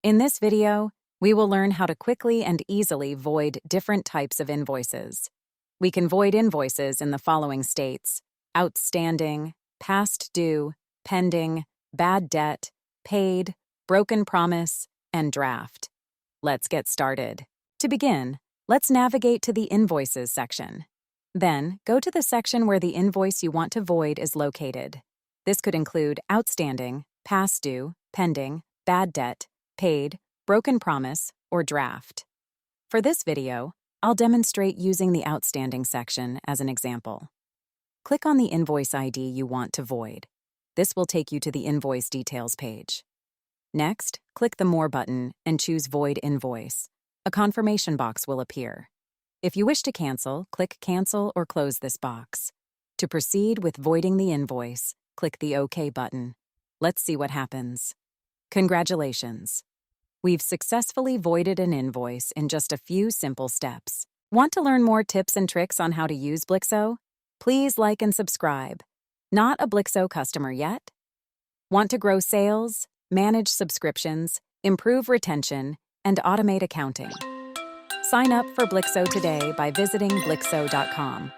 In this video, we will learn how to quickly and easily void different types of invoices. We can void invoices in the following states: outstanding, past due, pending, bad debt, paid, broken promise, and draft. Let's get started. To begin, let's navigate to the Invoices section. Then, go to the section where the invoice you want to void is located. This could include outstanding, past due, pending, bad debt, paid, broken promise, or draft. For this video, I'll demonstrate using the outstanding section as an example. Click on the invoice ID you want to void. This will take you to the invoice details page. Next, click the More button and choose Void Invoice. A confirmation box will appear. If you wish to cancel, click Cancel or close this box. To proceed with voiding the invoice, click the OK button. Let's see what happens. Congratulations! We've successfully voided an invoice in just a few simple steps. Want to learn more tips and tricks on how to use Blixo? Please like and subscribe. Not a Blixo customer yet? Want to grow sales, manage subscriptions, improve retention, and automate accounting? Sign up for Blixo today by visiting Blixo.com.